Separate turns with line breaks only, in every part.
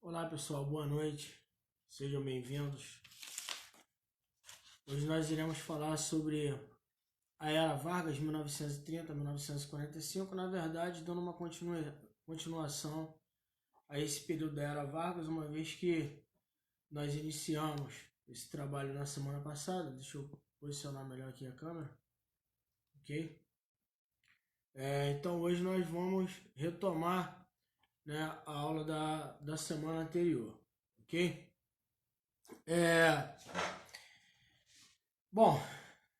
Olá pessoal, boa noite, sejam bem-vindos. Hoje nós iremos falar sobre a Era Vargas, 1930 a 1945, na verdade dando uma continuação a esse período da Era Vargas, uma vez que nós iniciamos esse trabalho na semana passada. Deixa eu posicionar melhor aqui a câmera, ok? Então hoje nós vamos retomar, a aula da semana anterior, ok? Bom,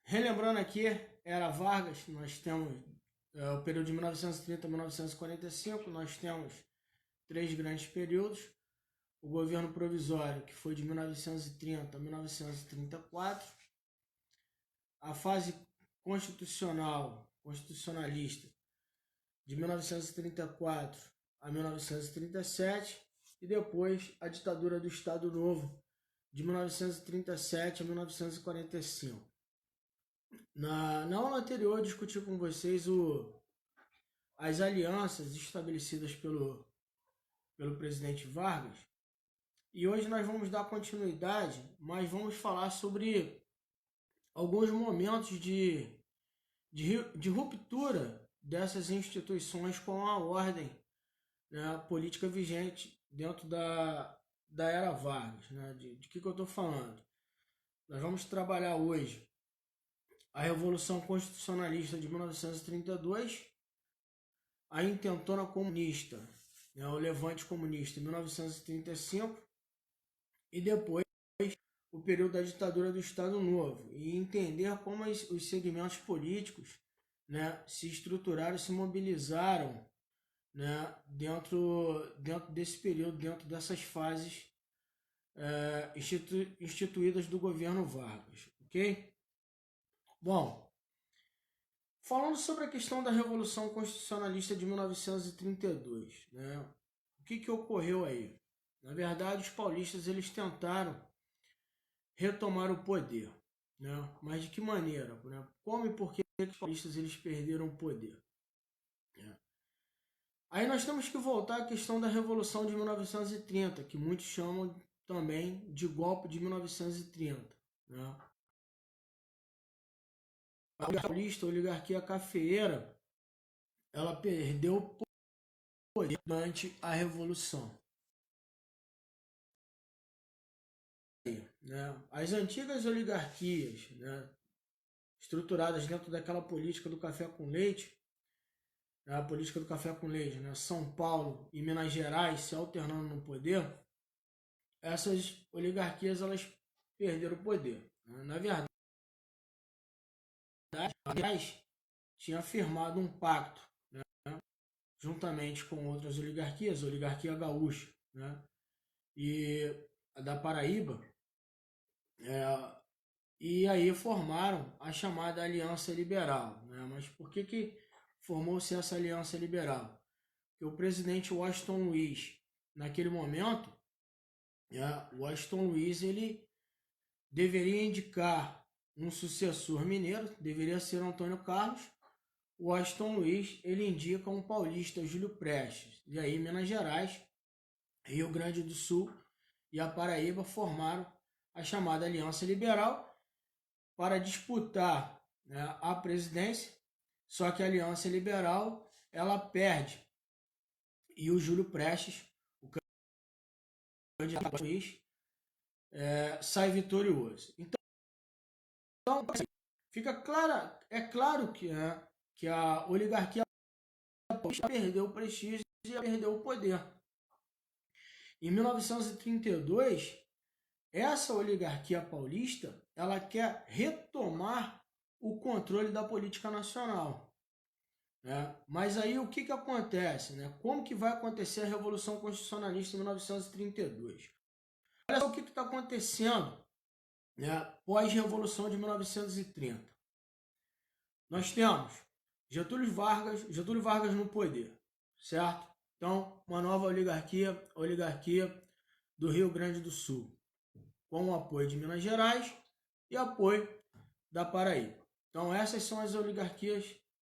relembrando aqui, Era Vargas, nós temos o período de 1930 a 1945, nós temos três grandes períodos. O governo provisório, que foi de 1930 a 1934, a fase constitucionalista, de 1934 a 1937, e depois a ditadura do Estado Novo, de 1937 a 1945. Na aula anterior eu discuti com vocês as alianças estabelecidas pelo presidente Vargas, e hoje nós vamos dar continuidade, mas vamos falar sobre alguns momentos de ruptura dessas instituições com a ordem, política vigente dentro da Era Vargas. De que eu estou falando? Nós vamos trabalhar hoje a Revolução Constitucionalista de 1932, a Intentona Comunista, o Levante Comunista, em 1935, e depois o período da ditadura do Estado Novo, e entender como os segmentos políticos, se estruturaram, se mobilizaram, dentro desse período, dentro dessas fases instituídas do governo Vargas, ok? Bom, falando sobre a questão da Revolução Constitucionalista de 1932, o que ocorreu aí? Na verdade, os paulistas eles tentaram retomar o poder, mas de que maneira? Como e por que os paulistas eles perderam o poder? Aí nós temos que voltar à questão da Revolução de 1930, que muitos chamam também de golpe de 1930. A paulista, a oligarquia cafeeira, ela perdeu o poder durante a Revolução. As antigas oligarquias, estruturadas dentro daquela política do café com leite, a política do café com leite, São Paulo e Minas Gerais se alternando no poder, essas oligarquias elas perderam o poder. Na verdade, tinha firmado um pacto, juntamente com outras oligarquias, a oligarquia gaúcha, e a da Paraíba, e aí formaram a chamada Aliança Liberal. Mas por que formou-se essa Aliança Liberal? Porque o presidente Washington Luiz, naquele momento, Washington Luiz ele deveria indicar um sucessor mineiro, deveria ser Antônio Carlos. O Washington Luiz ele indica um paulista, Júlio Prestes. E aí Minas Gerais, Rio Grande do Sul e a Paraíba formaram a chamada Aliança Liberal para disputar, a presidência. Só que a Aliança Liberal ela perde e o Júlio Prestes, o candidato Luiz, sai vitorioso. Então fica clara, é claro que a oligarquia perdeu o prestígio e perdeu o poder. Em 1932, essa oligarquia paulista ela quer retomar o controle da política nacional. Mas aí o que acontece? Como que vai acontecer a Revolução Constitucionalista em 1932? Olha só o que está acontecendo, pós-Revolução de 1930. Nós temos Getúlio Vargas no poder, certo? Então, uma nova oligarquia, a oligarquia do Rio Grande do Sul, com o apoio de Minas Gerais e apoio da Paraíba. Então, essas são as oligarquias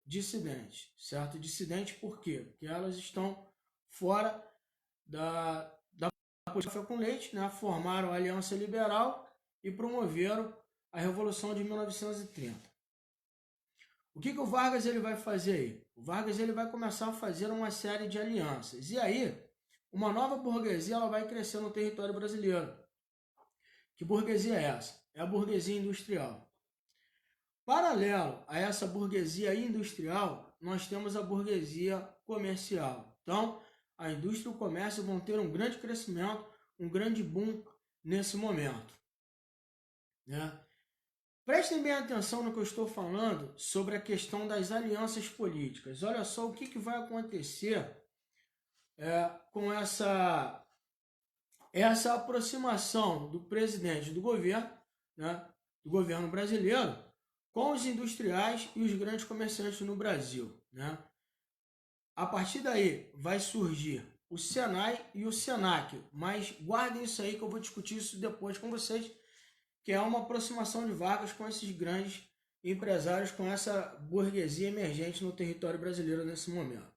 dissidentes, certo? Dissidentes por quê? Porque elas estão fora da política café com leite, né? Formaram a Aliança Liberal e promoveram a Revolução de 1930. O que o Vargas ele vai fazer aí? O Vargas ele vai começar a fazer uma série de alianças. E aí, uma nova burguesia ela vai crescer no território brasileiro. Que burguesia é essa? É a burguesia industrial. Paralelo a essa burguesia industrial, nós temos a burguesia comercial. Então, a indústria e o comércio vão ter um grande crescimento, um grande boom nesse momento, né? Prestem bem atenção no que eu estou falando sobre a questão das alianças políticas. Olha só o que vai acontecer com essa aproximação do presidente do governo, né, do governo brasileiro, com os industriais e os grandes comerciantes no Brasil, né? A partir daí vai surgir o Senai e o Senac, mas guardem isso aí que eu vou discutir isso depois com vocês, que é uma aproximação de Vargas com esses grandes empresários, com essa burguesia emergente no território brasileiro nesse momento.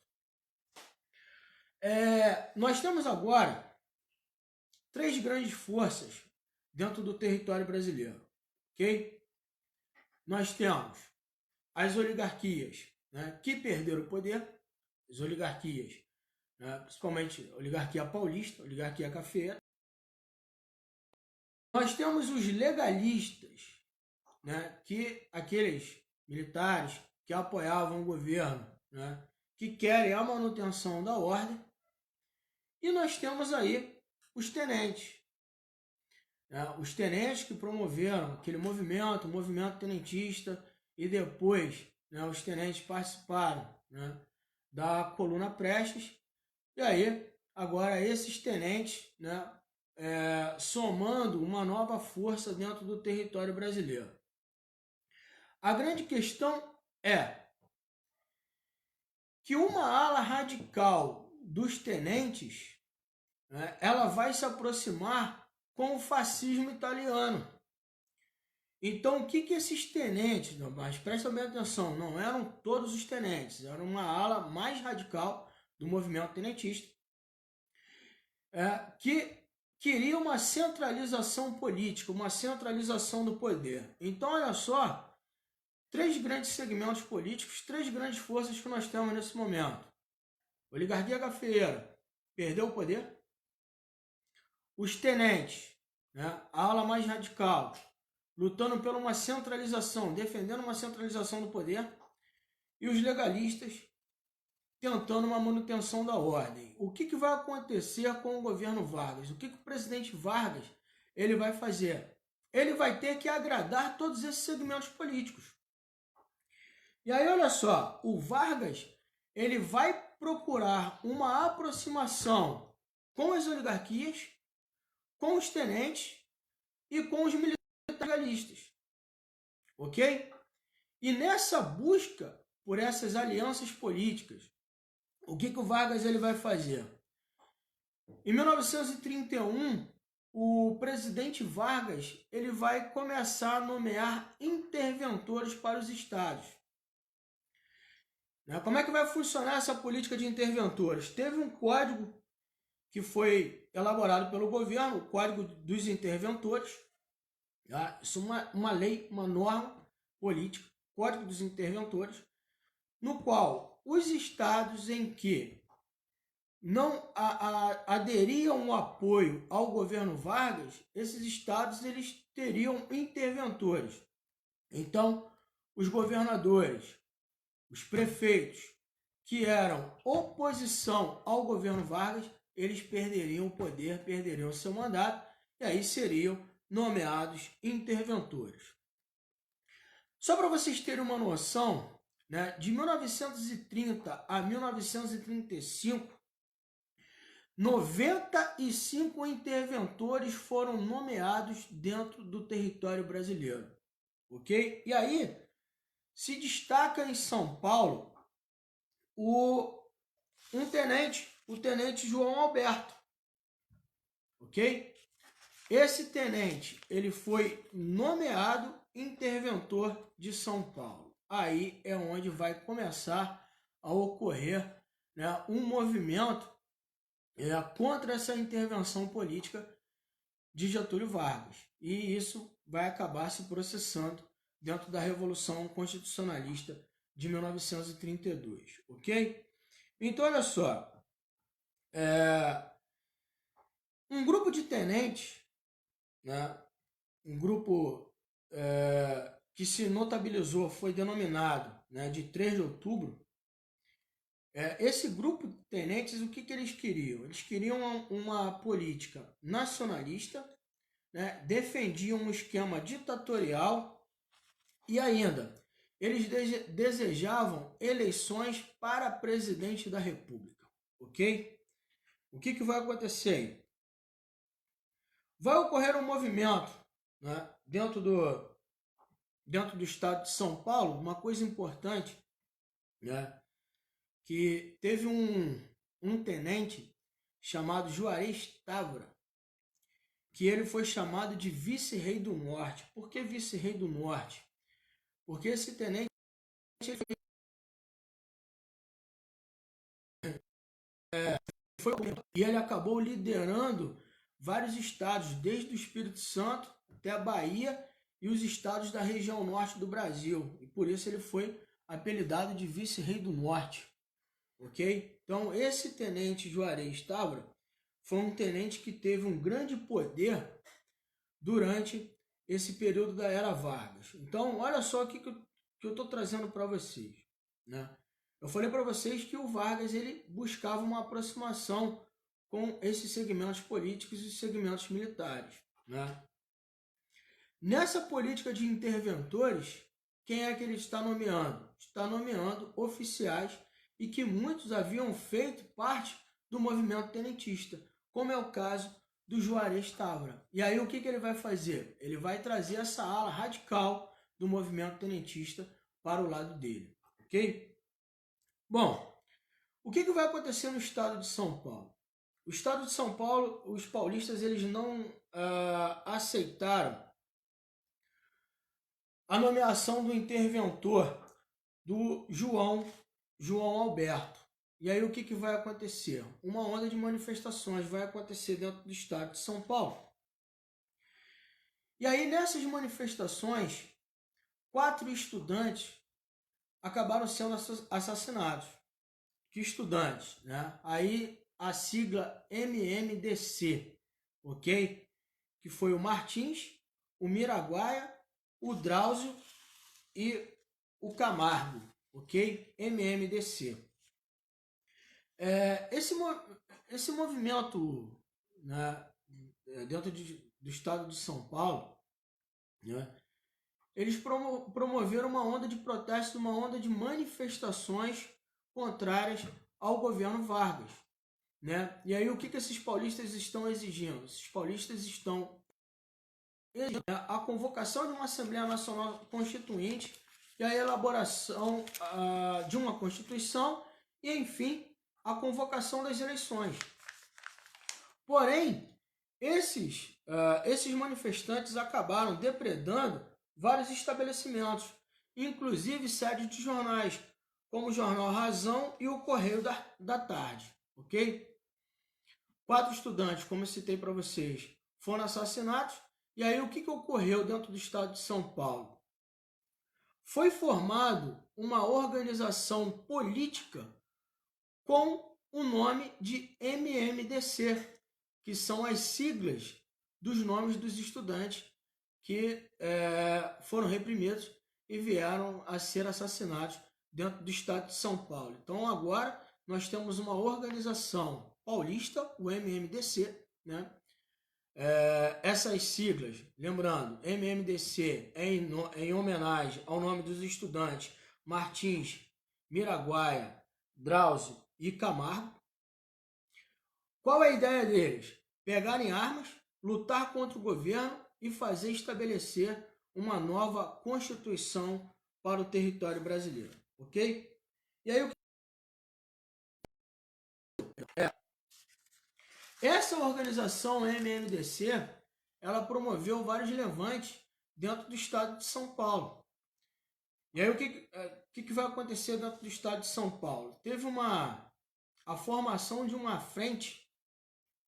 Nós temos agora 3 grandes forças dentro do território brasileiro, ok? Nós temos as oligarquias, né, que perderam o poder, as oligarquias, né, principalmente a oligarquia paulista, a oligarquia cafeeira. Nós temos os legalistas, né, que aqueles militares que apoiavam o governo, né, que querem a manutenção da ordem. E nós temos aí os tenentes. Os tenentes que promoveram aquele movimento, o movimento tenentista, e depois, né, os tenentes participaram, né, da coluna Prestes. E aí, agora esses tenentes, né, somando uma nova força dentro do território brasileiro. A grande questão é que uma ala radical dos tenentes, né, ela vai se aproximar com o fascismo italiano. Então, o que esses tenentes, mas prestem bem atenção, não eram todos os tenentes, era uma ala mais radical do movimento tenentista, que queria uma centralização política, uma centralização do poder. Então, olha só, 3 grandes segmentos políticos, 3 grandes forças que nós temos nesse momento. Oligarquia cafeeira perdeu o poder. Os tenentes, né, a ala mais radical, lutando por uma centralização, defendendo uma centralização do poder. E os legalistas tentando uma manutenção da ordem. O que vai acontecer com o governo Vargas? O que o presidente Vargas ele vai fazer? Ele vai ter que agradar todos esses segmentos políticos. E aí, olha só, o Vargas ele vai procurar uma aproximação com as oligarquias, com os tenentes e com os militares legalistas. Ok? E nessa busca por essas alianças políticas, o que o Vargas ele vai fazer? Em 1931, o presidente Vargas ele vai começar a nomear interventores para os estados. Como é que vai funcionar essa política de interventores? Teve um código que foi elaborado pelo governo, o Código dos Interventores. Isso é uma lei, uma norma política, Código dos Interventores, no qual os estados em que não aderiam o apoio ao governo Vargas, esses estados eles teriam interventores. Então, os governadores, os prefeitos que eram oposição ao governo Vargas, eles perderiam o poder, perderiam o seu mandato, e aí seriam nomeados interventores. Só para vocês terem uma noção, né, de 1930 a 1935, 95 interventores foram nomeados dentro do território brasileiro. Ok? E aí, se destaca em São Paulo o tenente João Alberto. Ok? Esse tenente, ele foi nomeado interventor de São Paulo. Aí é onde vai começar a ocorrer, né, um movimento contra essa intervenção política de Getúlio Vargas. E isso vai acabar se processando dentro da Revolução Constitucionalista de 1932, ok? Então, olha só, um grupo de tenentes, né, um grupo que se notabilizou, foi denominado, né, de 3 de outubro, esse grupo de tenentes, o que eles queriam? Eles queriam uma política nacionalista, né, defendiam um esquema ditatorial e ainda eles desejavam eleições para presidente da República, ok? O que vai acontecer aí? Vai ocorrer um movimento, né, dentro do estado de São Paulo, uma coisa importante, né, que teve um tenente chamado Juarez Távora, que ele foi chamado de vice-rei do norte. Por que vice-rei do norte? Porque esse tenente foi e ele acabou liderando vários estados, desde o Espírito Santo até a Bahia e os estados da região norte do Brasil. E por isso ele foi apelidado de vice-rei do norte. Ok? Então, esse tenente Juarez Távora foi um tenente que teve um grande poder durante esse período da Era Vargas. Então, olha só o que eu estou trazendo para vocês, né? Eu falei para vocês que o Vargas ele buscava uma aproximação com esses segmentos políticos e segmentos militares, né? Nessa política de interventores, quem é que ele está nomeando? Está nomeando oficiais e que muitos haviam feito parte do movimento tenentista, como é o caso do Juarez Távora. E aí o que ele vai fazer? Ele vai trazer essa ala radical do movimento tenentista para o lado dele, ok? Bom, o que vai acontecer no estado de São Paulo? O estado de São Paulo, os paulistas eles não aceitaram a nomeação do interventor do João Alberto. E aí o que vai acontecer? Uma onda de manifestações vai acontecer dentro do estado de São Paulo. E aí nessas manifestações, 4 estudantes acabaram sendo assassinados. Que estudantes, né? Aí a sigla MMDC, ok? Que foi o Martins, o Miraguaia, o Drauzio e o Camargo, ok? MMDC. Esse movimento, né, dentro do estado de São Paulo, né, eles promoveram uma onda de protesto, uma onda de manifestações contrárias ao governo Vargas, né? E aí o que esses paulistas estão exigindo? Esses paulistas estão exigindo a convocação de uma Assembleia Nacional Constituinte e a elaboração de uma Constituição e, enfim, a convocação das eleições. Porém, esses manifestantes acabaram depredando vários estabelecimentos, inclusive sedes de jornais, como o Jornal Razão e o Correio da Tarde, ok? 4 estudantes, como eu citei para vocês, foram assassinados. E aí o que ocorreu dentro do estado de São Paulo? Foi formado uma organização política com o nome de MMDC, que são as siglas dos nomes dos estudantes que foram reprimidos e vieram a ser assassinados dentro do estado de São Paulo. Então agora nós temos uma organização paulista, o MMDC, né? Essas siglas, lembrando, MMDC é em homenagem ao nome dos estudantes Martins, Miraguaia, Drauzio e Camargo. Qual é a ideia deles? Pegarem armas, lutar contra o governo e fazer estabelecer uma nova Constituição para o território brasileiro, ok? E aí essa organização MMDC, ela promoveu vários levantes dentro do estado de São Paulo. E aí o que vai acontecer dentro do estado de São Paulo? Teve a formação de uma frente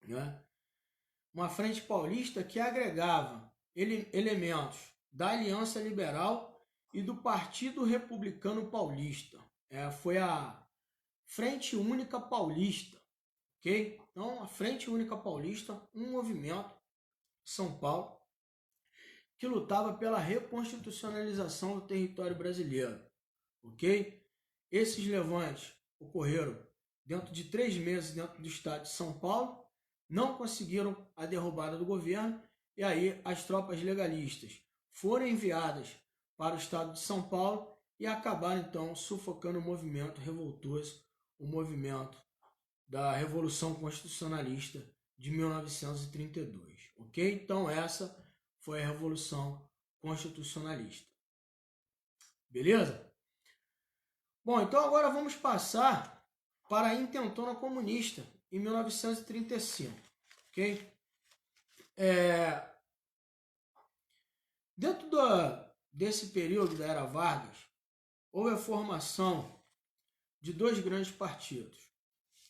né? Uma frente paulista que agregava elementos da Aliança Liberal e do Partido Republicano Paulista. Foi a Frente Única Paulista, ok? Então, a Frente Única Paulista, um movimento de São Paulo que lutava pela reconstitucionalização do território brasileiro, ok? Esses levantes ocorreram dentro de 3 meses dentro do estado de São Paulo, não conseguiram a derrubada do governo, e aí as tropas legalistas foram enviadas para o estado de São Paulo e acabaram então sufocando o movimento revoltoso, o movimento da Revolução Constitucionalista de 1932, ok? Então essa foi a Revolução Constitucionalista. Beleza? Bom, então agora vamos passar para a Intentona Comunista, em 1935, ok? Dentro desse período da Era Vargas, houve a formação de 2 grandes partidos.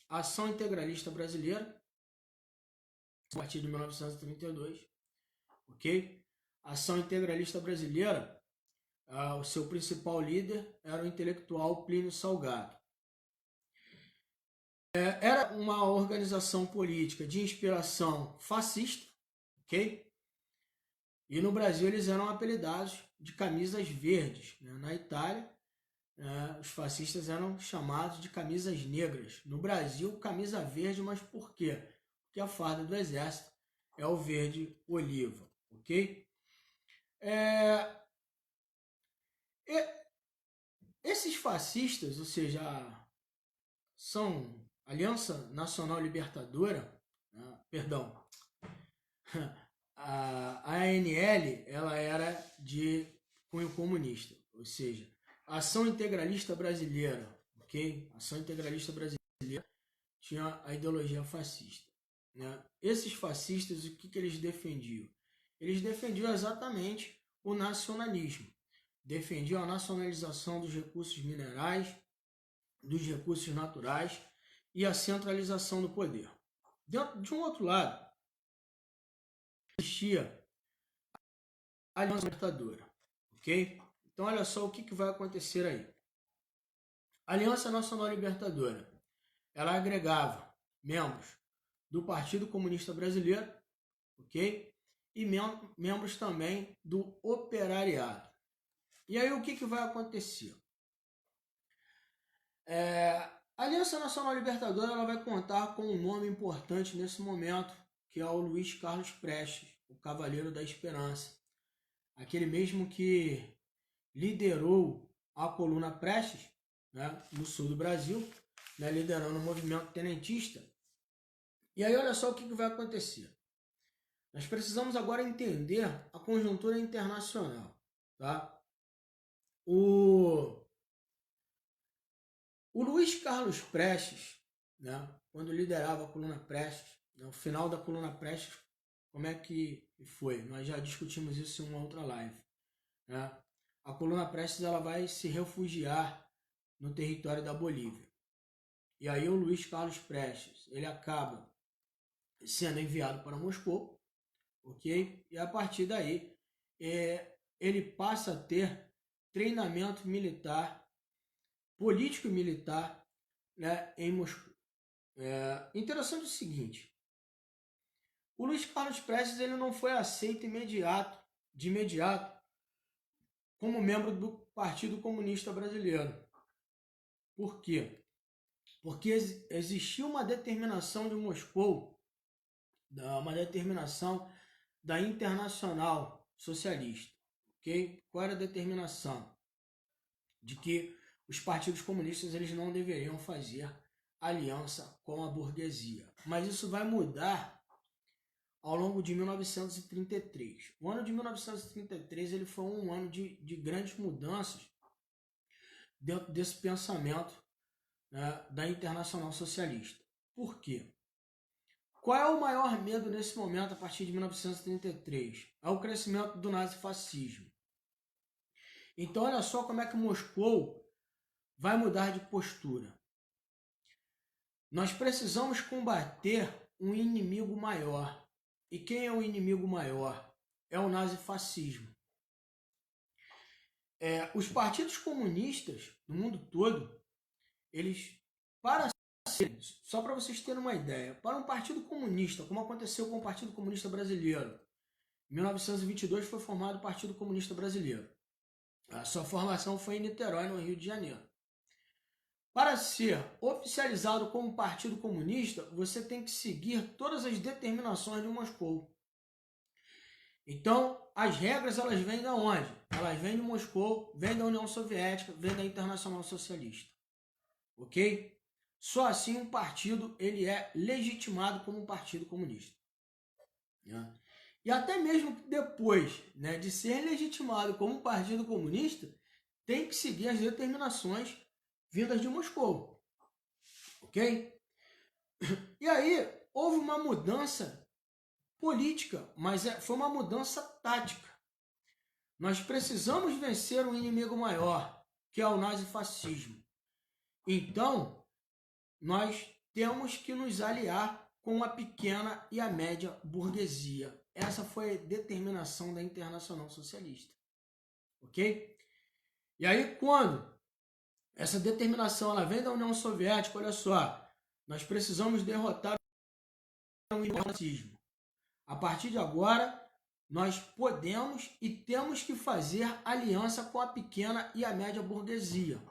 A Ação Integralista Brasileira, a partir de 1932, ok? A Ação Integralista Brasileira, o seu principal líder era o intelectual Plínio Salgado. Era uma organização política de inspiração fascista, ok? E no Brasil eles eram apelidados de camisas verdes, né? Na Itália, os fascistas eram chamados de camisas negras. No Brasil, camisa verde, mas por quê? Porque a farda do exército é o verde oliva, ok? Esses fascistas, ou seja, são Aliança Nacional Libertadora, perdão, a ANL, ela era de cunho comunista, ou seja, a Ação Integralista Brasileira, ok? A Ação Integralista Brasileira tinha a ideologia fascista, né? Esses fascistas, o que eles defendiam? Eles defendiam exatamente o nacionalismo, defendiam a nacionalização dos recursos minerais, dos recursos naturais e a centralização do poder. Dentro de um outro lado, existia a Aliança Libertadora, ok? Então, olha só o que vai acontecer aí. A Aliança Nacional Libertadora, ela agregava membros do Partido Comunista Brasileiro, ok? E membros também do operariado. E aí, o que vai acontecer? A Aliança Nacional Libertadora, ela vai contar com um nome importante nesse momento, que é o Luiz Carlos Prestes, o Cavaleiro da Esperança. Aquele mesmo que liderou a coluna Prestes, né, no sul do Brasil, né, liderando o movimento tenentista. E aí olha só o que vai acontecer. Nós precisamos agora entender a conjuntura internacional. Tá? O Luiz Carlos Prestes, né, quando liderava a coluna Prestes, no final da coluna Prestes, como é que foi? Nós já discutimos isso em uma outra live. Né? A coluna Prestes, ela vai se refugiar no território da Bolívia. E aí o Luiz Carlos Prestes, ele acaba sendo enviado para Moscou, ok? E a partir daí, ele passa a ter treinamento militar, político e militar, né, em Moscou. Interessante o seguinte, o Luiz Carlos Prestes, ele não foi aceito de imediato, como membro do Partido Comunista Brasileiro. Por quê? Porque existia uma determinação de Moscou, uma determinação da Internacional Socialista, ok? Qual era a determinação? De que os partidos comunistas, eles não deveriam fazer aliança com a burguesia. Mas isso vai mudar ao longo de 1933. O ano de 1933 ele foi um ano de grandes mudanças dentro desse pensamento, né, da Internacional Socialista. Por quê? Qual é o maior medo nesse momento, a partir de 1933? É o crescimento do nazifascismo. Então, olha só como é que Moscou vai mudar de postura. Nós precisamos combater um inimigo maior. E quem é o inimigo maior? É o nazifascismo. Os partidos comunistas no mundo todo, eles, só para vocês terem uma ideia, para um partido comunista, como aconteceu com o Partido Comunista Brasileiro, em 1922 foi formado o Partido Comunista Brasileiro. A sua formação foi em Niterói, no Rio de Janeiro. Para ser oficializado como Partido Comunista, você tem que seguir todas as determinações de Moscou. Então, as regras, elas vêm de onde? Elas vêm de Moscou, vêm da União Soviética, vêm da Internacional Socialista. Ok? Só assim um partido ele é legitimado como um partido comunista. Né? E até mesmo depois, né, de ser legitimado como um partido comunista, tem que seguir as determinações vindas de Moscou. Ok? E aí, houve uma mudança política, mas foi uma mudança tática. Nós precisamos vencer um inimigo maior, que é o nazifascismo. Então, nós temos que nos aliar com a pequena e a média burguesia. Essa foi a determinação da Internacional Socialista. Ok? E aí, quando essa determinação ela vem da União Soviética, olha só, nós precisamos derrotar o nazifascismo. A partir de agora, nós podemos e temos que fazer aliança com a pequena e a média burguesia.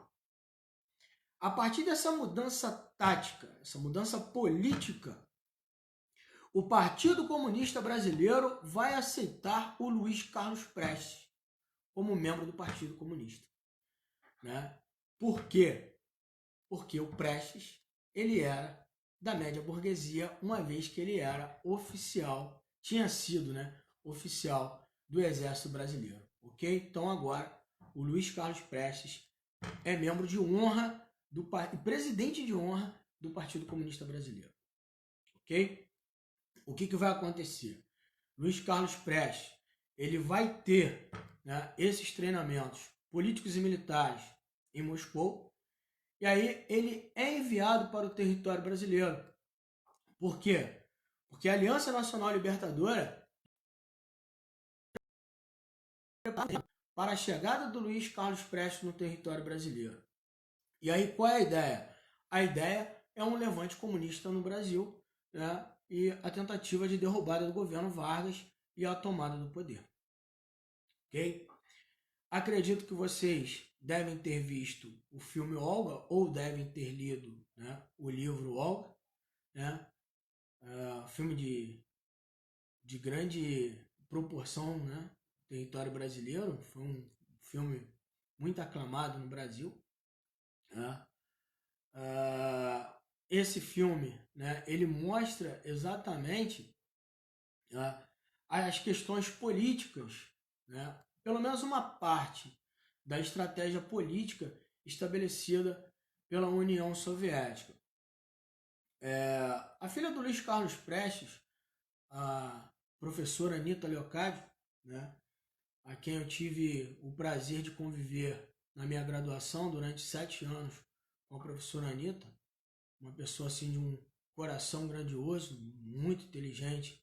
A partir dessa mudança tática, essa mudança política, o Partido Comunista Brasileiro vai aceitar o Luiz Carlos Prestes como membro do Partido Comunista. Né? Por quê? Porque o Prestes ele era da média burguesia, uma vez que ele era oficial, tinha sido, né, oficial do Exército Brasileiro. Ok? Então agora o Luiz Carlos Prestes é membro de honra e presidente de honra do Partido Comunista Brasileiro. Ok? O que vai acontecer? Luiz Carlos Prestes ele vai ter, né, esses treinamentos políticos e militares em Moscou, e aí ele é enviado para o território brasileiro. Por quê? Porque a Aliança Nacional Libertadora para a chegada do Luiz Carlos Prestes no território brasileiro. E aí qual é a ideia? A ideia é um levante comunista no Brasil, né, e a tentativa de derrubada do governo Vargas e a tomada do poder. Ok? Acredito que vocês devem ter visto o filme Olga ou devem ter lido, né, o livro Olga, né? Filme de grande proporção, né? Território brasileiro, foi um filme muito aclamado no Brasil. Né? Esse filme, né, ele mostra exatamente as questões políticas, né, pelo menos uma parte da estratégia política estabelecida pela União Soviética. A filha do Luiz Carlos Prestes, a professora Anita Leocádio, né, a quem eu tive o prazer de conviver na minha graduação durante 7 anos com a professora Anita, uma pessoa assim de um coração grandioso, muito inteligente,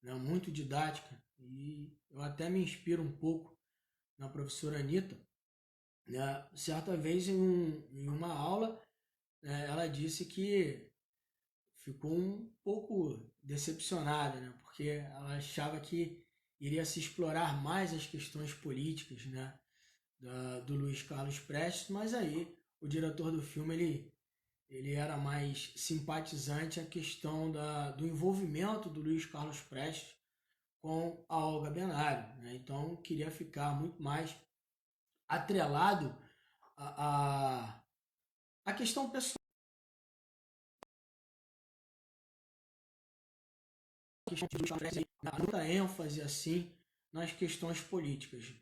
né, muito didática, e eu até me inspiro um pouco na professora Anita. Né? Certa vez em uma aula, né, ela disse que ficou um pouco decepcionada, né, porque ela achava que iria se explorar mais as questões políticas, né, do Luiz Carlos Prestes, mas aí o diretor do filme ele era mais simpatizante à questão do envolvimento do Luiz Carlos Prestes com a Olga Benário, né? Então queria ficar muito mais atrelado a questão pessoal, muita ênfase assim nas questões políticas,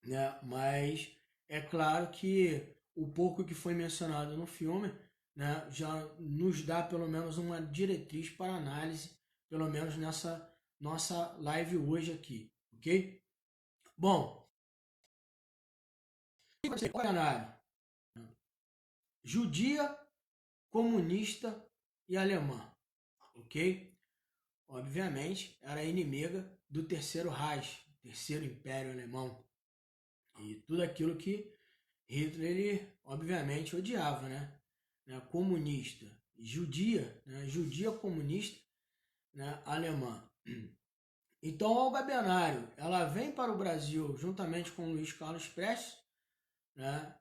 né? Mas é claro que o pouco que foi mencionado no filme, né, já nos dá pelo menos uma diretriz para análise, pelo menos nessa nossa live hoje aqui, ok? Bom, cenário: judia, comunista e alemã, ok? Obviamente, era inimiga do Terceiro Reich, Terceiro Império Alemão, e tudo aquilo que Hitler, ele, obviamente, odiava, né? Comunista, judia, né? Judia comunista, né? Alemã. Então, a Olga Benário, ela vem para o Brasil juntamente com o Luiz Carlos Prestes, né?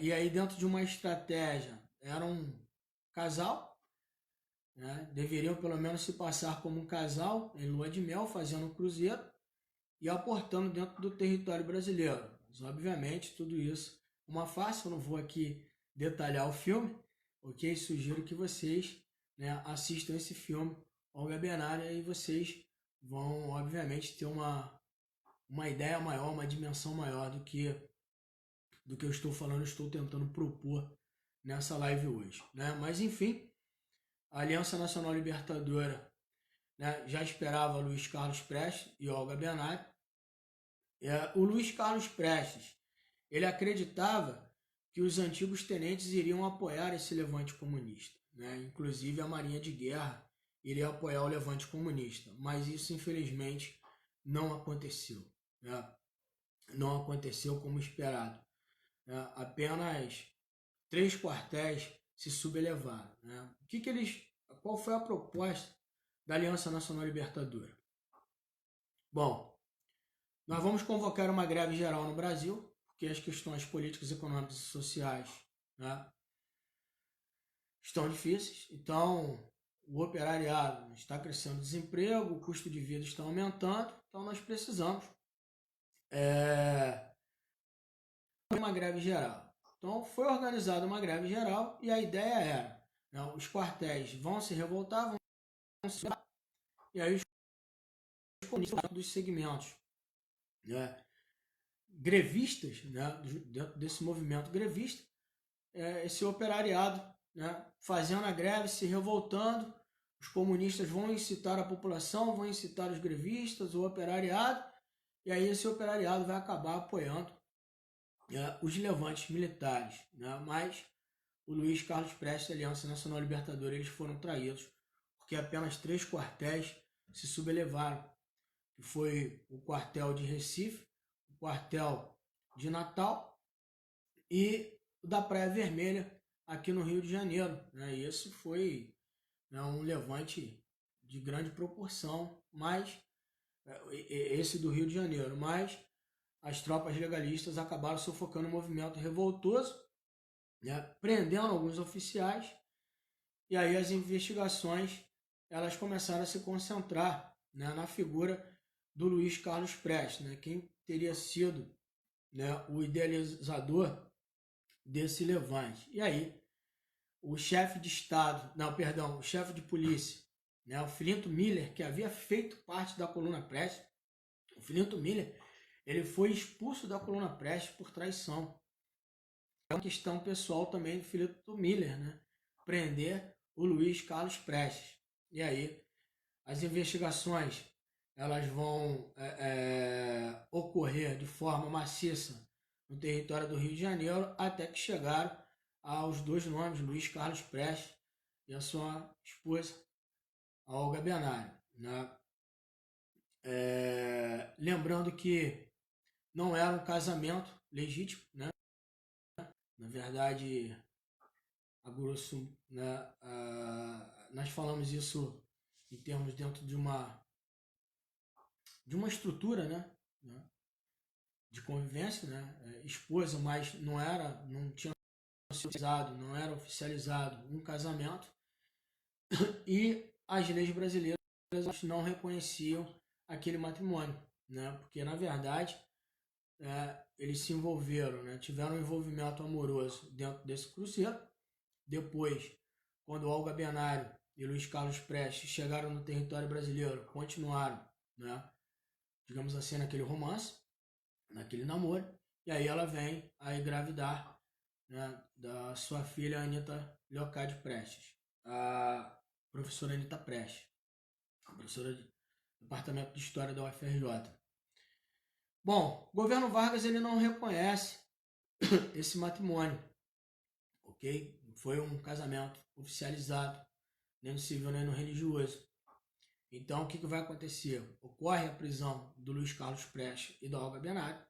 E aí, dentro de uma estratégia, era um casal, né? Deveriam pelo menos se passar como um casal em lua de mel, fazendo um cruzeiro e aportando dentro do território brasileiro. Mas, obviamente, tudo isso uma farsa. Eu não vou aqui detalhar o filme, ok? Sugiro que vocês, né, assistam esse filme, Olga Benário, e vocês vão, obviamente, ter uma ideia maior, uma dimensão maior do que eu estou falando, estou tentando propor nessa live hoje, né? Mas, enfim, a Aliança Nacional Libertadora, né, já esperava Luiz Carlos Prestes e Olga Benário. O Luiz Carlos Prestes, ele acreditava que os antigos tenentes iriam apoiar esse levante comunista, né? Inclusive a Marinha de Guerra iria apoiar o levante comunista, mas isso infelizmente não aconteceu, né? Não aconteceu como esperado, né? Apenas 3 quartéis se sublevaram, né? Qual foi a proposta da Aliança Nacional Libertadora? Bom, nós vamos convocar uma greve geral no Brasil, porque as questões políticas, econômicas e sociais, né, estão difíceis. Então, o operariado está crescendo, desemprego, o custo de vida está aumentando. Então, nós precisamos uma greve geral. Então, foi organizada uma greve geral e a ideia era, né, os quartéis vão se revoltar, vão se... E aí os comunistas dos segmentos, né, grevistas, né, dentro desse movimento grevista, esse operariado, né, fazendo a greve, se revoltando. Os comunistas vão incitar a população, vão incitar os grevistas, o operariado, e aí esse operariado vai acabar apoiando os levantes militares, né? Mas o Luiz Carlos Prestes e a Aliança Nacional Libertadora, eles foram traídos, porque apenas 3 quartéis se sublevaram, que foi o quartel de Recife, o quartel de Natal e o da Praia Vermelha, aqui no Rio de Janeiro, né? E esse foi, né, um levante de grande proporção, mas esse do Rio de Janeiro, mas as tropas legalistas acabaram sufocando o movimento revoltoso, né, prendendo alguns oficiais, e aí as investigações elas começaram a se concentrar, né, na figura do Luiz Carlos Prestes, né, quem teria sido, né, o idealizador desse levante. E aí o chefe de Estado, o chefe de polícia, né, o Filinto Miller, que havia feito parte da coluna Prestes, o Filinto Miller, ele foi expulso da coluna Prestes por traição. É uma questão pessoal também do Filinto Miller, né, prender o Luiz Carlos Prestes. E aí as investigações elas vão ocorrer de forma maciça no território do Rio de Janeiro, até que chegaram aos 2 nomes, Luiz Carlos Prestes e a sua esposa, a Olga Benário, né? Lembrando que não era um casamento legítimo, né? Na verdade, a grosso, né, nós falamos isso em termos dentro de uma estrutura, né, de convivência, né, esposa, mas não tinha oficializado, não era oficializado um casamento, e as leis brasileiras não reconheciam aquele matrimônio, né, porque na verdade eles se envolveram, né, tiveram um envolvimento amoroso dentro desse cruzeiro. Depois, quando Olga Benário e Luiz Carlos Prestes chegaram no território brasileiro, continuaram, né, digamos assim, naquele romance, naquele namoro, e aí ela vem a engravidar, né, da sua filha Anita Leocádio Prestes, a professora Anita Prestes, a professora do Departamento de História da UFRJ. Bom, o governo Vargas ele não reconhece esse matrimônio, ok? Foi um casamento oficializado, nem no civil, nem no religioso. Então, o que vai acontecer? Ocorre a prisão do Luiz Carlos Prestes e da Olga Benário,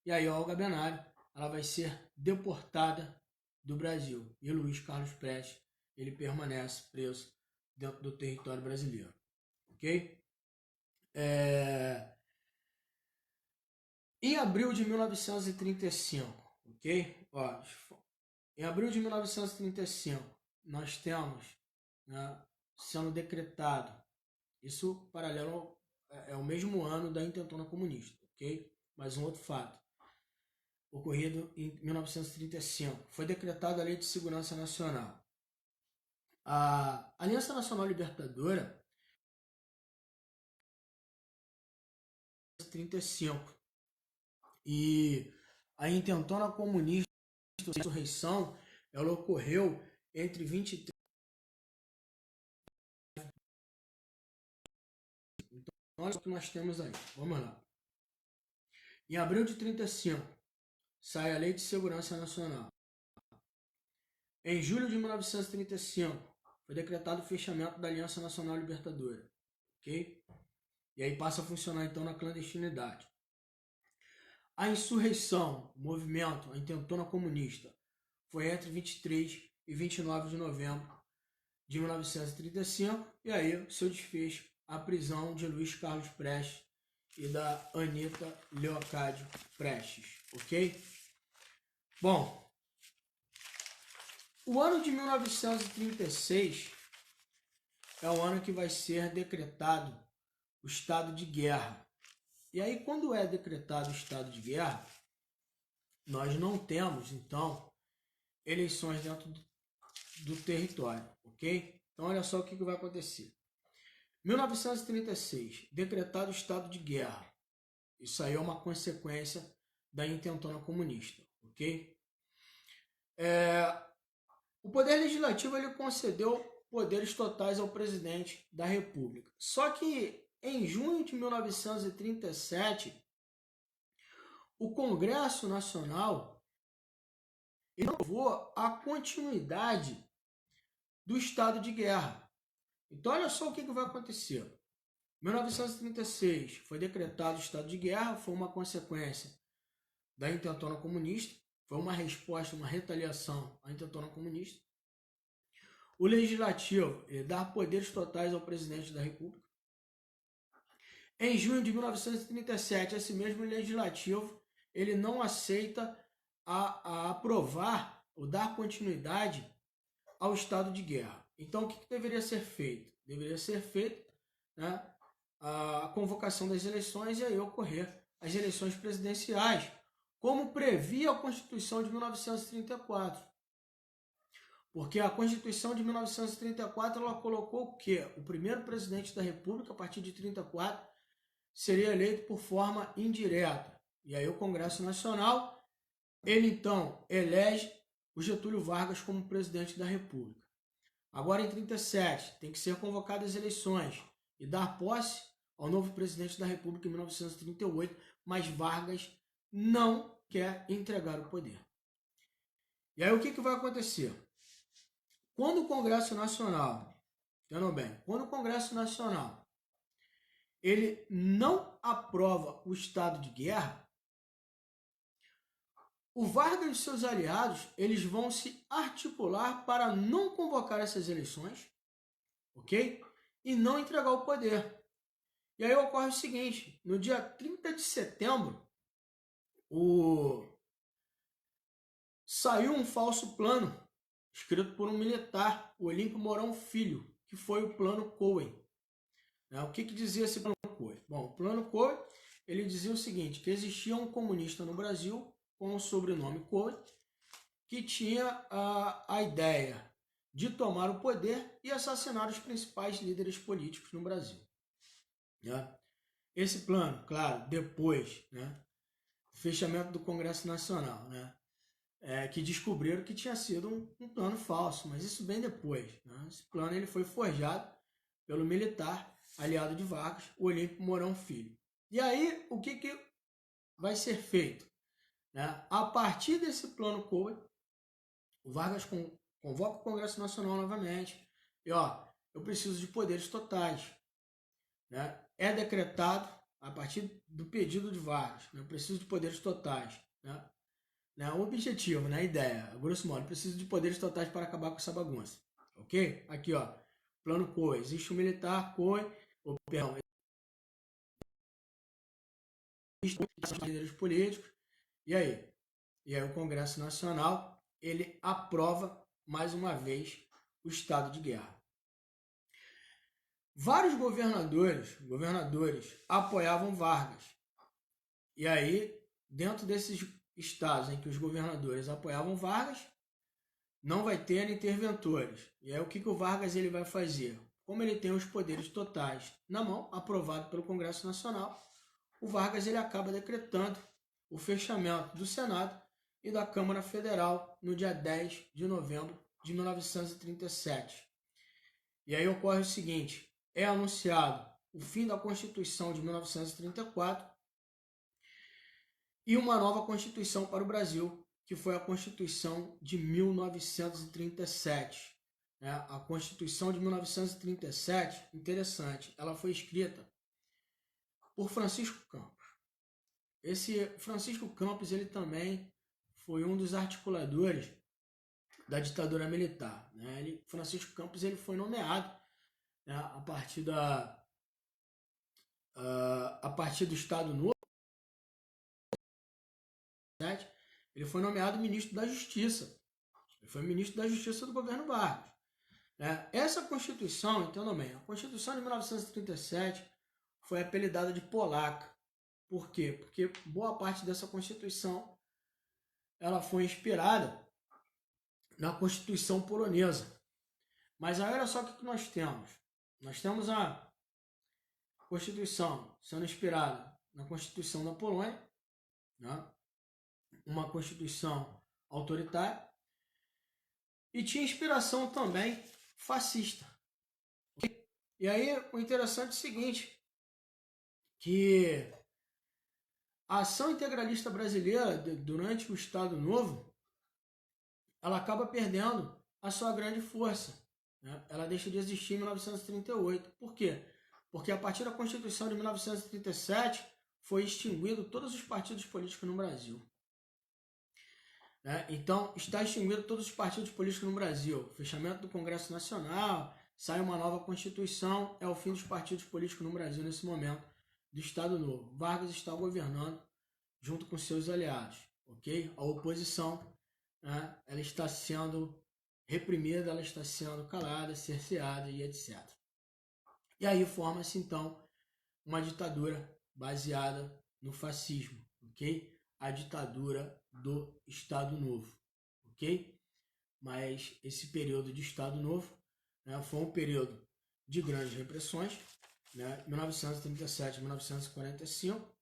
e aí a Olga Benário ela vai ser deportada do Brasil, e o Luiz Carlos Prestes ele permanece preso dentro do território brasileiro, ok? Em abril de 1935, ok? Ó, em abril de 1935, nós temos, né, sendo decretado, isso paralelo é o mesmo ano da intentona comunista, ok? Mas um outro fato, ocorrido em 1935, foi decretada a Lei de Segurança Nacional. A Aliança Nacional Libertadora, 1935, e a intentona comunista, a insurreição, ela ocorreu entre 23. Então, olha o que nós temos aí. Vamos lá. Em abril de 35, sai a Lei de Segurança Nacional. Em julho de 1935, foi decretado o fechamento da Aliança Nacional Libertadora. Ok? E aí passa a funcionar então na clandestinidade. A insurreição, o movimento, a intentona comunista, foi entre 23 e 29 de novembro de 1935, e aí seu desfecho, a prisão de Luiz Carlos Prestes e da Anita Leocádio Prestes, ok? Bom, o ano de 1936 é o ano que vai ser decretado o estado de guerra. E aí, quando é decretado o estado de guerra, nós não temos, então, eleições dentro do território, ok? Então, olha só o que vai acontecer. 1936, decretado o estado de guerra. Isso aí é uma consequência da intentona comunista, ok? O Poder Legislativo ele concedeu poderes totais ao presidente da República. Só que em junho de 1937, o Congresso Nacional aprovou a continuidade do estado de guerra. Então, olha só o que vai acontecer. Em 1936 foi decretado o estado de guerra, foi uma consequência da intentona comunista, foi uma resposta, uma retaliação à intentona comunista. O Legislativo dá poderes totais ao presidente da República. Em junho de 1937, esse mesmo Legislativo ele não aceita a aprovar ou dar continuidade ao estado de guerra. Então, o que deveria ser feito? Deveria ser feito, né, a convocação das eleições e aí ocorrer as eleições presidenciais, como previa a Constituição de 1934. Porque a Constituição de 1934 ela colocou o quê? O primeiro presidente da República, a partir de 1934, seria eleito por forma indireta. E aí o Congresso Nacional, ele então elege o Getúlio Vargas como presidente da República. Agora em 1937, tem que ser convocadas as eleições e dar posse ao novo presidente da República em 1938, mas Vargas não quer entregar o poder. E aí o que vai acontecer? Quando o Congresso Nacional, entendam bem, quando o Congresso Nacional ele não aprova o estado de guerra, o Vargas e seus aliados eles vão se articular para não convocar essas eleições, ok? E não entregar o poder. E aí ocorre o seguinte, no dia 30 de setembro, saiu um falso plano escrito por um militar, o Olímpio Mourão Filho, que foi o Plano Cohen. O que dizia esse Plano Cohen? Bom, o Plano Cohen ele dizia o seguinte, que existia um comunista no Brasil com o sobrenome Cohen, que tinha a ideia de tomar o poder e assassinar os principais líderes políticos no Brasil. Esse plano, claro, depois do fechamento do Congresso Nacional, que descobriram que tinha sido um plano falso, mas isso bem depois. Esse plano ele foi forjado pelo militar aliado de Vargas, o Olímpio Mourão Filho. E aí, o que vai ser feito? A partir desse plano Cohen, o Vargas convoca o Congresso Nacional novamente e eu preciso de poderes totais, né? É decretado a partir do pedido de Vargas, né? Eu preciso de poderes totais, né? O objetivo, né? A ideia, grosso modo, eu preciso de poderes totais para acabar com essa bagunça, ok? Aqui, ó, plano COE, existe um militar, COE, perdão, existem líderes políticos, e aí? E aí o Congresso Nacional, ele aprova mais uma vez o estado de guerra. Vários governadores apoiavam Vargas. E aí, dentro desses estados em que os governadores apoiavam Vargas, não vai ter interventores. E aí o que o Vargas ele vai fazer? Como ele tem os poderes totais na mão, aprovado pelo Congresso Nacional, o Vargas ele acaba decretando o fechamento do Senado e da Câmara Federal no dia 10 de novembro de 1937. E aí ocorre o seguinte, é anunciado o fim da Constituição de 1934 e uma nova Constituição para o Brasil, que foi a Constituição de 1937. A Constituição de 1937, interessante, ela foi escrita por Francisco Campos. Esse Francisco Campos, ele também foi um dos articuladores da ditadura militar. Francisco Campos ele foi nomeado, né, a partir do Estado Novo. Ele foi nomeado ministro da Justiça. Ele foi ministro da Justiça do governo Vargas. Essa Constituição, entendam bem, a Constituição de 1937 foi apelidada de polaca. Por quê? Porque boa parte dessa Constituição ela foi inspirada na Constituição polonesa. Mas aí olha só o que nós temos. Nós temos a Constituição sendo inspirada na Constituição da Polônia, né? Uma Constituição autoritária, e tinha inspiração também fascista. E aí o interessante é o seguinte, que a ação integralista brasileira durante o Estado Novo, ela acaba perdendo a sua grande força, né? Ela deixa de existir em 1938. Por quê? Porque a partir da Constituição de 1937 foi extinguido todos os partidos políticos no Brasil. Então, está extinguido todos os partidos políticos no Brasil. Fechamento do Congresso Nacional, sai uma nova Constituição, é o fim dos partidos políticos no Brasil nesse momento do Estado Novo. Vargas está governando junto com seus aliados, ok? A oposição, né, ela está sendo reprimida, ela está sendo calada, cerceada e etc. E aí forma-se então uma ditadura baseada no fascismo, ok? A ditadura do Estado Novo, ok? Mas esse período de Estado Novo, né, foi um período de grandes repressões, né, 1937 a 1945.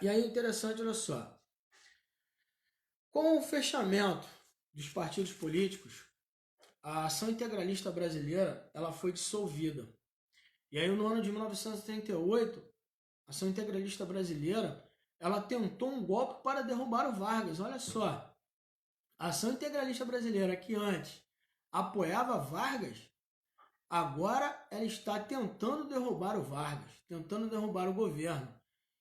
E aí interessante, olha só, com o fechamento dos partidos políticos, a ação integralista brasileira ela foi dissolvida. E aí no ano de 1938, a ação integralista brasileira ela tentou um golpe para derrubar o Vargas. Olha só, a ação integralista brasileira que antes apoiava Vargas, agora ela está tentando derrubar o Vargas, tentando derrubar o governo.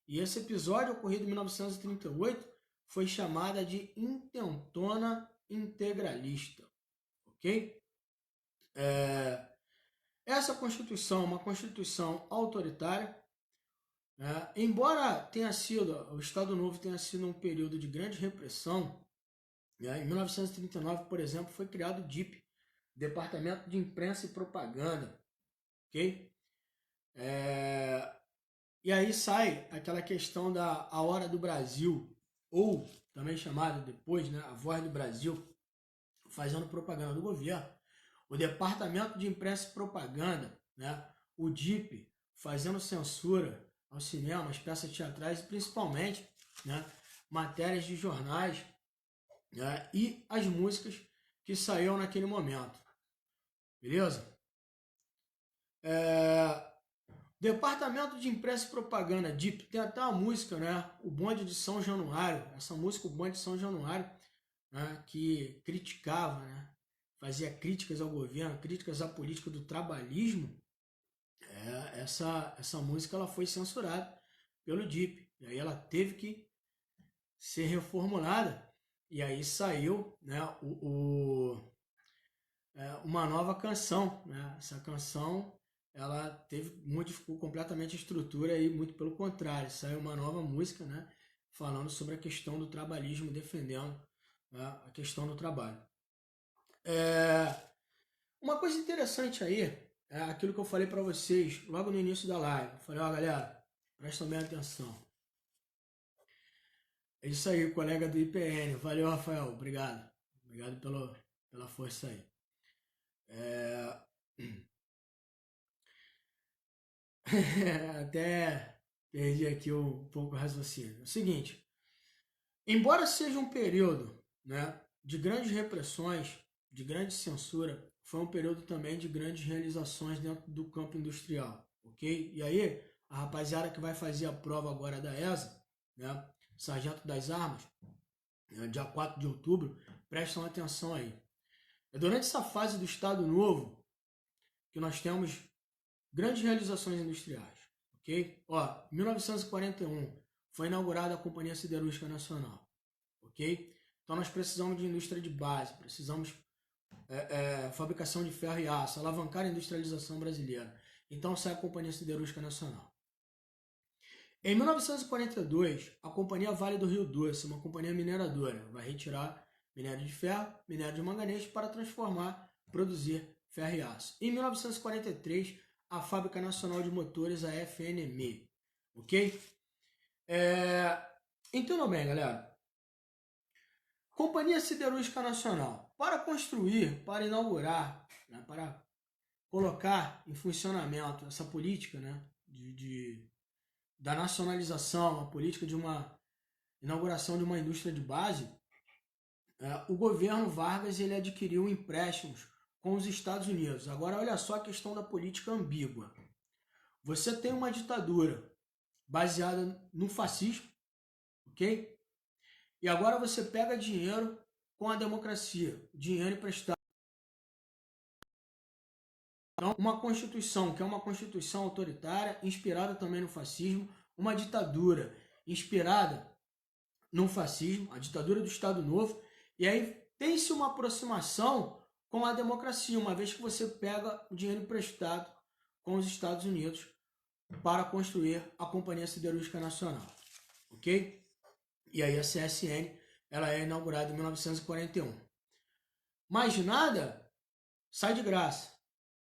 E esse episódio ocorrido em 1938 foi chamada de Intentona Integralista, ok? Essa Constituição é uma Constituição autoritária, né? Embora o Estado Novo tenha sido um período de grande repressão, né? Em 1939, por exemplo, foi criado o DIP, Departamento de Imprensa e Propaganda, ok? E aí sai aquela questão da A Hora do Brasil, ou também chamada depois, né, A Voz do Brasil, fazendo propaganda do governo. O Departamento de Imprensa e Propaganda, né, o DIP, fazendo censura aos cinemas, peças teatrais e principalmente, né, matérias de jornais, né, e as músicas que saíram naquele momento. Beleza? Departamento de Imprensa e Propaganda, DIP, tem até uma música, né, O Bonde de São Januário. Essa música, O Bonde de São Januário, né, que criticava, né, fazia críticas ao governo, críticas à política do trabalhismo, essa música ela foi censurada pelo DIP. E aí ela teve que ser reformulada. E aí saiu, né, uma nova canção. Né? Essa canção ela modificou completamente a estrutura e muito pelo contrário. Saiu uma nova música, né, falando sobre a questão do trabalhismo, defendendo, né, a questão do trabalho. Uma coisa interessante aí é aquilo que eu falei para vocês logo no início da live. Eu falei, ó, galera, prestem bem atenção. É isso aí, colega do IPN. Valeu, Rafael. Obrigado. Obrigado pela força aí. Até perdi aqui um pouco o raciocínio. É o seguinte, embora seja um período, né, de grandes repressões, de grande censura, foi um período também de grandes realizações dentro do campo industrial, ok? E aí, a rapaziada que vai fazer a prova agora da ESA, né, Sargento das Armas, dia 4 de outubro, prestam atenção aí. É durante essa fase do Estado Novo que nós temos grandes realizações industriais, ok? Ó, em 1941 foi inaugurada a Companhia Siderúrgica Nacional, ok? Então nós precisamos de indústria de base, precisamos fabricação de ferro e aço, alavancar a industrialização brasileira. Então sai a Companhia Siderúrgica Nacional. Em 1942, a Companhia Vale do Rio Doce, uma companhia mineradora, vai retirar minério de ferro, minério de manganês para transformar, produzir ferro e aço. Em 1943, a Fábrica Nacional de Motores, a FNM. Ok? Entendam bem, galera. Companhia Siderúrgica Nacional. Para construir, para inaugurar, né, para colocar em funcionamento essa política, né, da nacionalização, a política de uma inauguração de uma indústria de base, o governo Vargas ele adquiriu empréstimos com os Estados Unidos. Agora, olha só a questão da política ambígua. Você tem uma ditadura baseada no fascismo, ok? E agora você pega dinheiro com a democracia, dinheiro emprestado. Então, uma constituição que é uma constituição autoritária, inspirada também no fascismo, uma ditadura inspirada no fascismo, a ditadura do Estado Novo, e aí tem-se uma aproximação com a democracia, uma vez que você pega o dinheiro emprestado com os Estados Unidos para construir a Companhia Siderúrgica Nacional, ok? E aí a CSN ela é inaugurada em 1941. Mas nada sai de graça,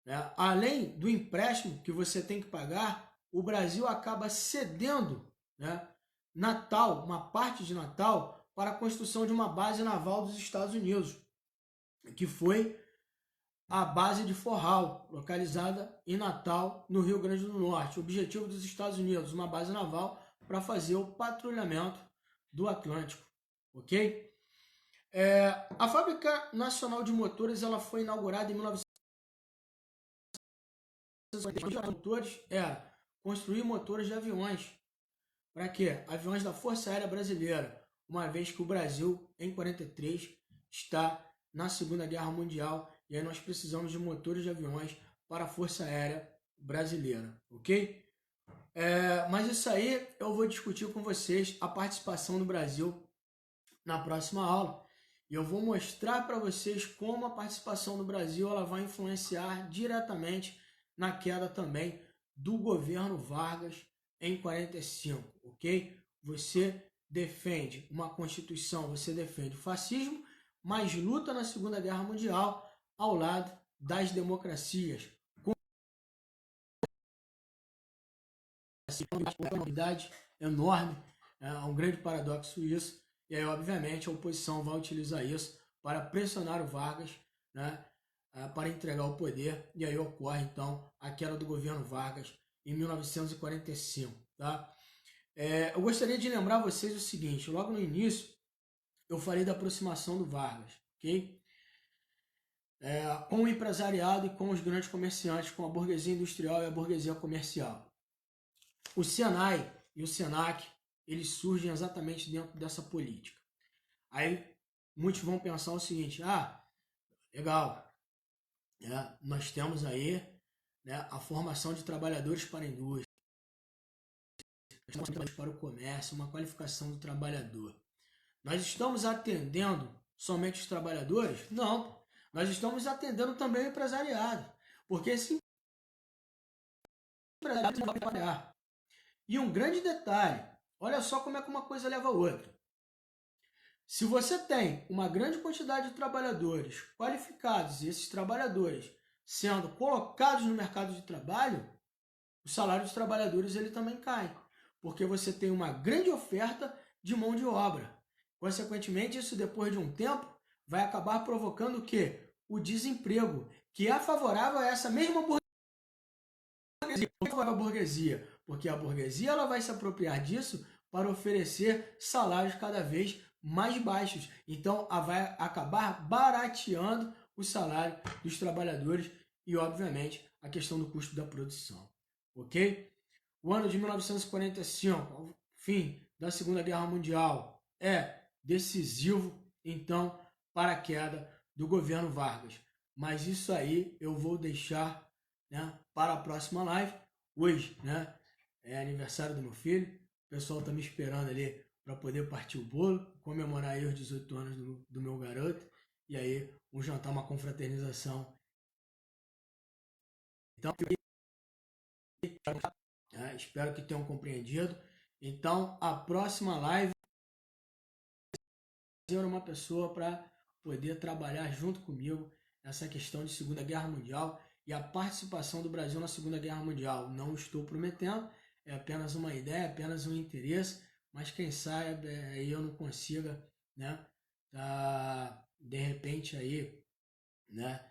né? Além do empréstimo que você tem que pagar, o Brasil acaba cedendo, né, Natal, uma parte de Natal, para a construção de uma base naval dos Estados Unidos, que foi a base de Forral, localizada em Natal, no Rio Grande do Norte. O objetivo dos Estados Unidos, uma base naval para fazer o patrulhamento do Atlântico, ok? A Fábrica Nacional de Motores ela foi inaugurada em 1950. Era construir motores de aviões. Para quê? Aviões da Força Aérea Brasileira, uma vez que o Brasil, em 43, está na Segunda Guerra Mundial e aí nós precisamos de motores de aviões para a Força Aérea Brasileira, ok? Mas isso aí eu vou discutir com vocês a participação do Brasil na próxima aula. E eu vou mostrar para vocês como a participação do Brasil ela vai influenciar diretamente na queda também do governo Vargas em 45, ok? Você defende uma Constituição, você defende o fascismo, mas luta na Segunda Guerra Mundial ao lado das democracias. Com uma novidade enorme, é um grande paradoxo isso, e aí obviamente a oposição vai utilizar isso para pressionar o Vargas, né, para entregar o poder, e aí ocorre então a queda do governo Vargas em 1945, tá? Eu gostaria de lembrar vocês o seguinte, logo no início eu falei da aproximação do Vargas, ok? Com o empresariado e com os grandes comerciantes, com a burguesia industrial e a burguesia comercial. O Senai e o Senac, eles surgem exatamente dentro dessa política. Aí muitos vão pensar o seguinte, Legal. Nós temos aí, né, a formação de trabalhadores para a indústria, para o comércio, uma qualificação do trabalhador. Nós estamos atendendo somente os trabalhadores? Não. Nós estamos atendendo também o empresariado. Porque esse empresariado não vai trabalhar. E um grande detalhe, olha só como é que uma coisa leva a outra. Se você tem uma grande quantidade de trabalhadores qualificados e esses trabalhadores sendo colocados no mercado de trabalho, o salário dos trabalhadores ele também cai, porque você tem uma grande oferta de mão de obra. Consequentemente, isso depois de um tempo vai acabar provocando o quê? O desemprego, que é favorável a essa mesma burguesia, porque a burguesia ela vai se apropriar disso para oferecer salários cada vez mais baixos. Então, ela vai acabar barateando o salário dos trabalhadores e, obviamente, a questão do custo da produção. Ok? O ano de 1945, fim da Segunda Guerra Mundial, é decisivo, então, para a queda do governo Vargas. Mas isso aí eu vou deixar, né, para a próxima live. Hoje, né, é aniversário do meu filho. O pessoal está me esperando ali para poder partir o bolo, comemorar aí os 18 anos do meu garoto. E aí, um jantar, uma confraternização. Então, espero que tenham compreendido. Então, a próxima live era uma pessoa para poder trabalhar junto comigo essa questão de Segunda Guerra Mundial e a participação do Brasil na Segunda Guerra Mundial. Não estou prometendo, é apenas uma ideia, apenas um interesse, mas quem sabe aí eu não consiga, né, de repente aí, né,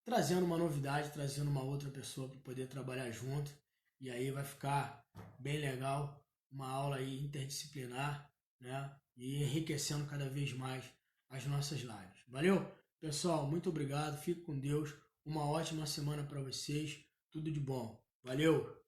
trazendo uma novidade, trazendo uma outra pessoa para poder trabalhar junto, e aí vai ficar bem legal, uma aula aí interdisciplinar, né, e enriquecendo cada vez mais as nossas lives. Valeu? Pessoal, muito obrigado, fique com Deus, uma ótima semana para vocês, tudo de bom. Valeu!